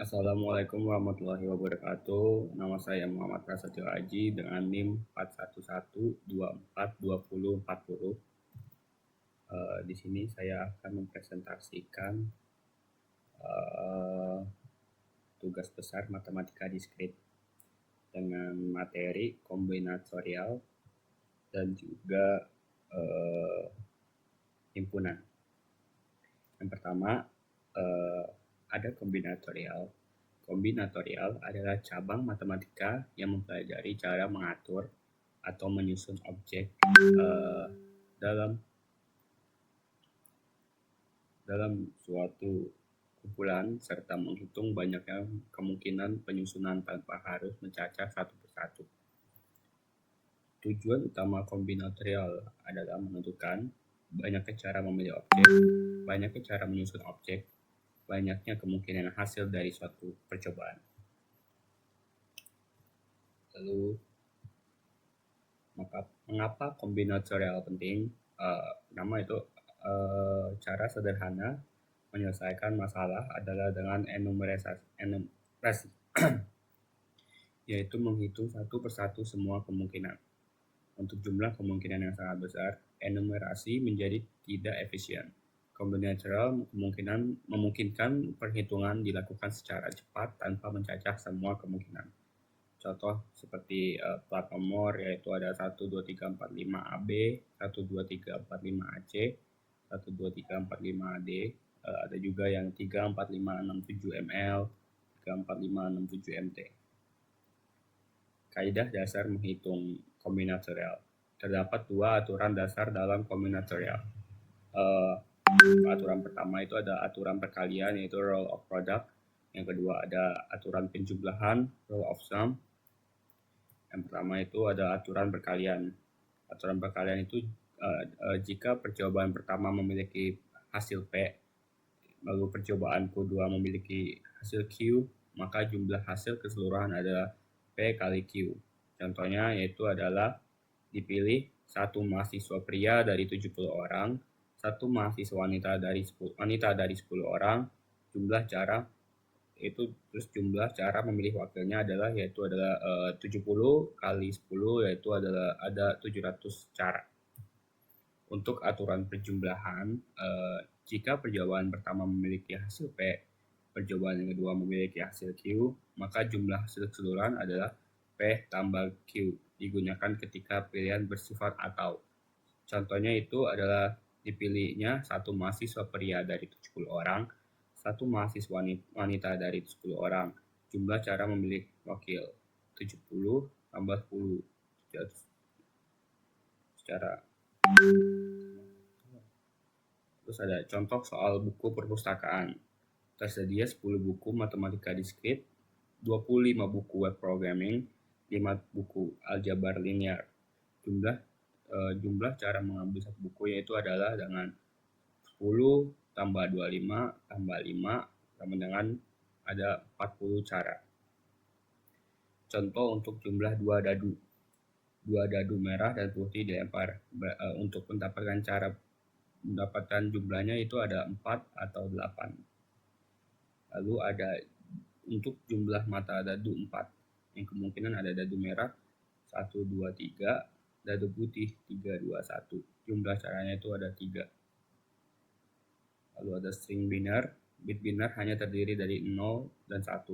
Assalamualaikum warahmatullahi wabarakatuh. Nama saya Muhammad Prasetyo Aji dengan NIM 411242040. Di sini saya akan mempresentasikan eh, tugas besar matematika diskrit dengan materi kombinatorial dan juga eh, himpunan. Yang pertama, eh, ada kombinatorial. Kombinatorial adalah cabang matematika yang mempelajari cara mengatur atau menyusun objek dalam dalam suatu kumpulan serta menghitung banyaknya kemungkinan penyusunan tanpa harus mencacah satu persatu. Tujuan utama kombinatorial adalah menentukan banyaknya cara memilih objek, banyaknya cara menyusun objek, banyaknya kemungkinan hasil dari suatu percobaan. Lalu, mengapa kombinatorial penting? Pertama itu cara sederhana menyelesaikan masalah adalah dengan enumerasi yaitu menghitung satu persatu semua kemungkinan. Untuk jumlah kemungkinan yang sangat besar, enumerasi menjadi tidak efisien. Kombinatorial memungkinkan perhitungan dilakukan secara cepat tanpa mencacah semua kemungkinan. Contoh seperti plat nomor yaitu ada 1, 2, 3, 4, 5 AB, 1, 2, 3, 4, 5 AC, 1, 2, 3, 4, 5 AD, ada juga yang 3, 4, 5, 6, 7 ML, 3, 4, 5, 6, 7 MT. Kaidah dasar menghitung kombinatorial. Terdapat dua aturan dasar dalam kombinatorial. Aturan pertama itu ada aturan perkalian yaitu rule of product. Yang kedua ada aturan penjumlahan rule of sum. Yang pertama itu ada aturan perkalian. Aturan perkalian itu jika percobaan pertama memiliki hasil P, lalu percobaan kedua memiliki hasil Q, maka jumlah hasil keseluruhan adalah P kali Q. Contohnya yaitu adalah dipilih satu mahasiswa pria dari 70 orang, satu mahasiswa wanita dari 10 orang, jumlah cara itu terus jumlah cara memilih wakilnya adalah 70 kali 10 yaitu adalah ada 700 cara. Untuk aturan perjumlahan, jika percobaan pertama memiliki hasil P, percobaan yang kedua memiliki hasil Q, maka jumlah hasil keseluruhan adalah P tambah Q digunakan ketika pilihan bersifat atau. Contohnya itu adalah dipilihnya satu mahasiswa pria dari 70 orang, satu mahasiswa wanita dari 10 orang. Jumlah cara memilih wakil 70 tambah 10 secara. Terus ada contoh soal buku perpustakaan. Tersedia 10 buku matematika diskrit, 25 buku web programming, 5 buku aljabar linear. Jumlah cara mengambil satu buku yaitu adalah dengan 10 tambah 25 tambah 5 sama dengan ada 40 cara. Contoh untuk jumlah dua dadu merah dan putih dilempar. Untuk mendapatkan jumlahnya itu ada 4 atau 8. Lalu ada untuk jumlah mata dadu 4, yang kemungkinan ada dadu merah 1, 2, 3, dadu putih 3, 2, 1. Jumlah caranya itu ada 3. Lalu ada string binary. Bit binary hanya terdiri dari 0 dan 1.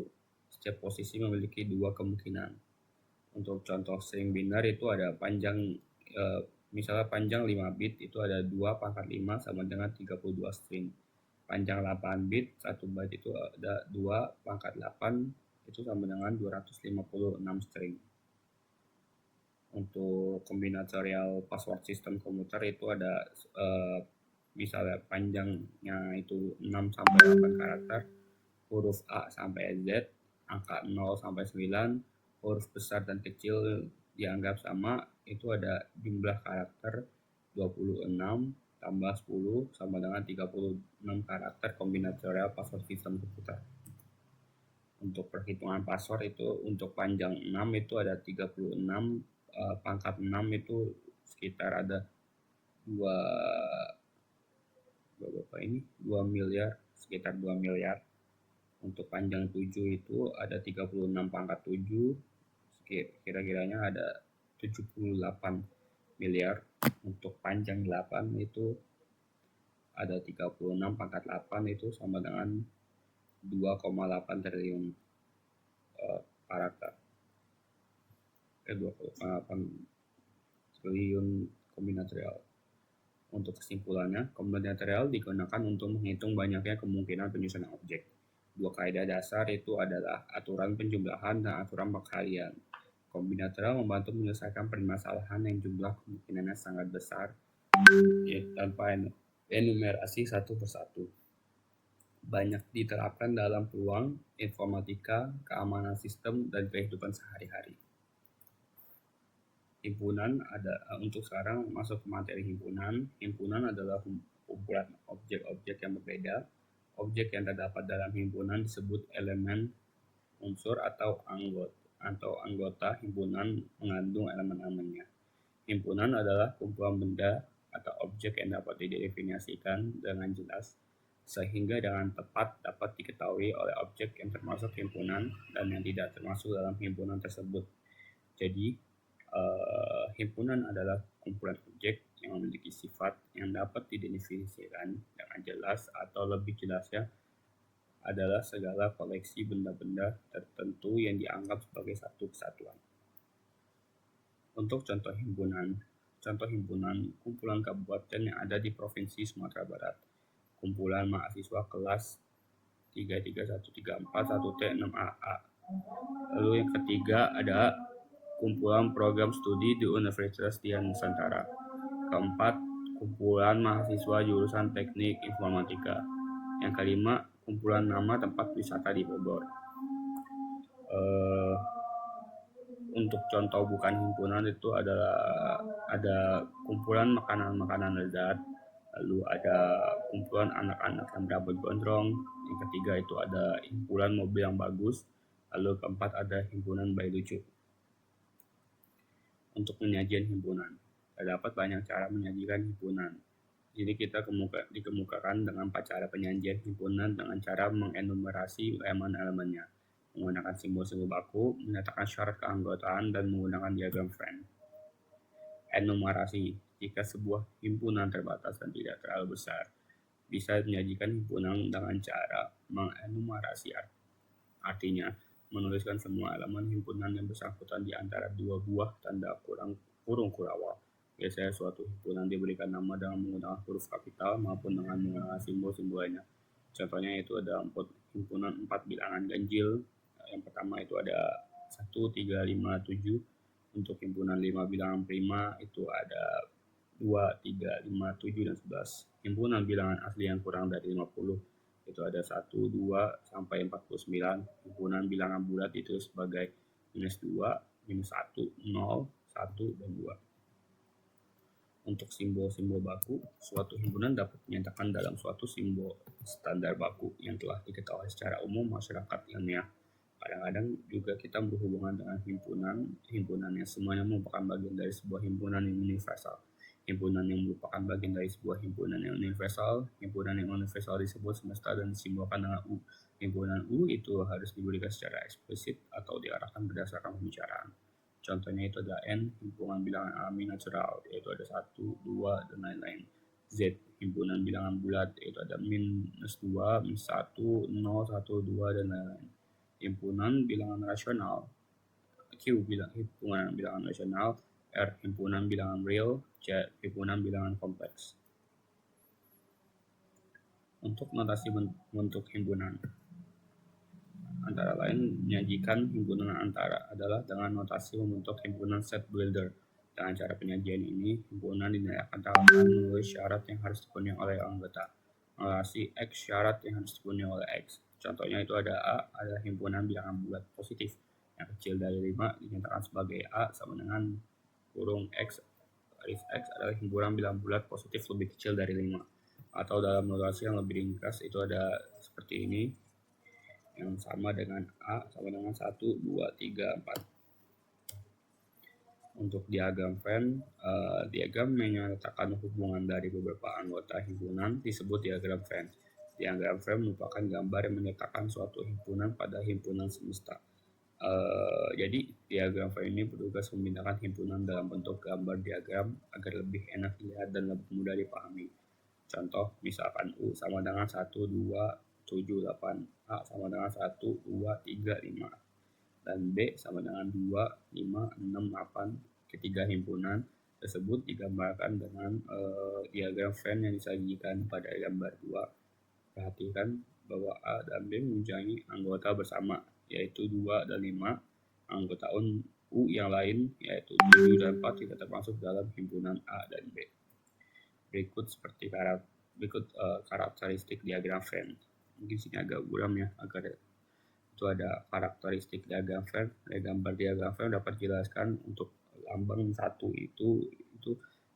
Setiap posisi memiliki 2 kemungkinan. Untuk contoh string binary itu ada panjang misalnya panjang 5 bit itu ada 2 pangkat 5 sama dengan 32 string. Panjang 8 bit 1 byte itu ada 2 pangkat 8 itu sama dengan 256 string. Untuk kombinatorial password sistem komputer itu ada misalnya panjangnya itu 6 sampai 8 karakter, huruf A sampai Z, angka 0 sampai 9, huruf besar dan kecil dianggap sama, itu ada jumlah karakter 26 tambah 10 sama dengan 36 karakter kombinatorial password sistem komputer. Untuk perhitungan password itu untuk panjang 6 itu ada 36, pangkat 6 itu sekitar ada 2 miliar, sekitar 2 miliar. Untuk panjang 7 itu ada 36 pangkat 7, kira-kiranya ada 78 miliar. Untuk panjang 8 itu ada 36 pangkat 8, itu sama dengan 2,8 triliun karakter. 2,8 triliun kombinatorial. Untuk kesimpulannya, kombinatorial digunakan untuk menghitung banyaknya kemungkinan penyusunan objek. Dua kaidah dasar itu adalah aturan penjumlahan dan aturan perkalian. Kombinatorial membantu menyelesaikan permasalahan yang jumlah kemungkinannya sangat besar tanpa enumerasi satu persatu. Banyak diterapkan dalam peluang, informatika, keamanan sistem, dan kehidupan sehari-hari. Himpunan untuk sekarang masuk ke materi himpunan. Himpunan adalah kumpulan objek-objek yang berbeda. Objek yang terdapat dalam himpunan disebut elemen, unsur, atau anggota himpunan mengandung elemen-elemennya. Himpunan adalah kumpulan benda atau objek yang dapat didefinisikan dengan jelas, sehingga dengan tepat dapat diketahui oleh objek yang termasuk himpunan dan yang tidak termasuk dalam himpunan tersebut. Jadi, himpunan adalah kumpulan objek yang memiliki sifat yang dapat didefinisikan dengan jelas, atau lebih jelasnya adalah segala koleksi benda-benda tertentu yang dianggap sebagai satu kesatuan. Untuk contoh himpunan kumpulan kabupaten yang ada di Provinsi Sumatera Barat, kumpulan mahasiswa kelas 33134 1T6AA. Lalu yang ketiga ada kumpulan program studi di Universitas Dian Nusantara. Keempat, kumpulan mahasiswa jurusan teknik informatika. Yang kelima, kumpulan nama tempat wisata di Bogor. Untuk contoh bukan himpunan itu ada kumpulan makanan-makanan lezat, lalu ada kumpulan anak-anak yang berambut gondrong, yang ketiga itu ada himpunan mobil yang bagus, lalu keempat ada himpunan bayi lucu. Untuk penyajian himpunan, terdapat banyak cara menyajikan himpunan. Jadi kita dikemukakan dengan 4 cara penyajian himpunan dengan cara mengenumerasi elemen-elemennya, menggunakan simbol-simbol baku, menyatakan syarat keanggotaan, dan menggunakan diagram Venn. Enumerasi, jika sebuah himpunan terbatas dan tidak terlalu besar, bisa menyajikan himpunan dengan cara mengenumerasi, artinya menuliskan semua elemen himpunan yang bersangkutan di antara dua buah tanda kurung kurawal. Biasanya suatu himpunan diberikan nama dengan menggunakan huruf kapital maupun dengan menggunakan simbol-simbolnya. Contohnya itu ada himpunan 4 bilangan ganjil. Yang pertama itu ada 1, 3, 5, 7. Untuk himpunan 5 bilangan prima itu ada 2, 3, 5, 7, dan 11. Himpunan bilangan asli yang kurang dari 50 itu ada 1, 2, sampai 49. Himpunan bilangan bulat itu sebagai minus 2, minus 1, 0, 1, dan 2. Untuk simbol-simbol baku, suatu himpunan dapat dinyatakan dalam suatu simbol standar baku yang telah diketahui secara umum masyarakat ilmiah. Kadang-kadang juga kita berhubungan dengan himpunan yang semuanya merupakan bagian dari sebuah himpunan yang universal. Himpunan yang merupakan bagian dari sebuah himpunan yang universal disebut semesta dan disimbolkan dengan U. Himpunan U itu harus diberikan secara eksplisit atau diarahkan berdasarkan pembicaraan. Contohnya itu ada N, himpunan bilangan alami natural, yaitu ada 1, 2, dan lain-lain. Z, himpunan bilangan bulat, yaitu ada minus 2, minus 1, 0, 1, 2, dan lain-lain. Himpunan bilangan rasional, Q, himpunan bilangan rasional, R, himpunan bilangan real, C, himpunan bilangan kompleks. Untuk notasi bentuk himpunan, antara lain menyajikan himpunan antara adalah dengan notasi membentuk himpunan set builder. Dengan cara penyajian ini, himpunan dinamakan menulis syarat yang harus dipenuhi oleh anggota. Notasi X, syarat yang harus dipenuhi oleh X. Contohnya itu ada A, adalah himpunan bilangan bulat positif yang kecil dari 5 dinyatakan sebagai A sama dengan kurung X, garis X adalah himpunan bilangan bulat positif lebih kecil dari 5. Atau dalam notasi yang lebih ringkas itu ada seperti ini, yang sama dengan A sama dengan 1, 2, 3, 4. Untuk diagram Venn, diagram menyatakan hubungan dari beberapa anggota himpunan disebut diagram Venn. Diagram frame merupakan gambar yang menyatakan suatu himpunan pada himpunan semesta. Jadi diagram frame ini bertugas memindahkan himpunan dalam bentuk gambar diagram agar lebih enak dilihat dan lebih mudah dipahami. Contoh, misalkan U sama dengan 1, 2, 7, 8. A sama dengan 1, 2, 3, 5. Dan B sama dengan 2, 5, 6, 8. Ketiga himpunan tersebut digambarkan dengan diagram frame yang disajikan pada gambar 2. Perhatikan bahwa A dan B mempunyai anggota bersama, yaitu 2 dan 5. Anggota U yang lain, yaitu 7 dan 4, tidak termasuk dalam himpunan A dan B. Berikut karakteristik diagram Venn. Mungkin sini agak buram ya, agar itu ada karakteristik diagram Venn. Gambar diagram Venn dapat dijelaskan untuk lambang 1 itu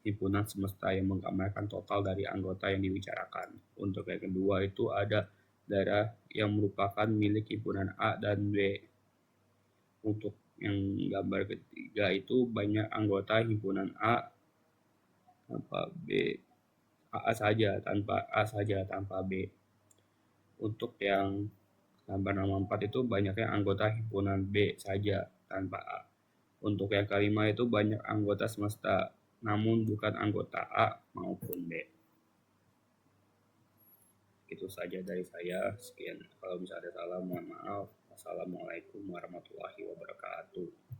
himpunan semesta yang menggambarkan total dari anggota yang dibicarakan. Untuk yang kedua itu ada daerah yang merupakan milik himpunan A dan B. Untuk yang gambar ketiga itu banyak anggota himpunan A tanpa B, tanpa B. Untuk yang gambar nomor 4 itu banyaknya anggota himpunan B saja tanpa A. Untuk yang kelima itu banyak anggota semesta, namun bukan anggota A maupun B. Itu saja dari saya. Sekian. Kalau misalnya ada salah, mohon maaf. Wassalamualaikum warahmatullahi wabarakatuh.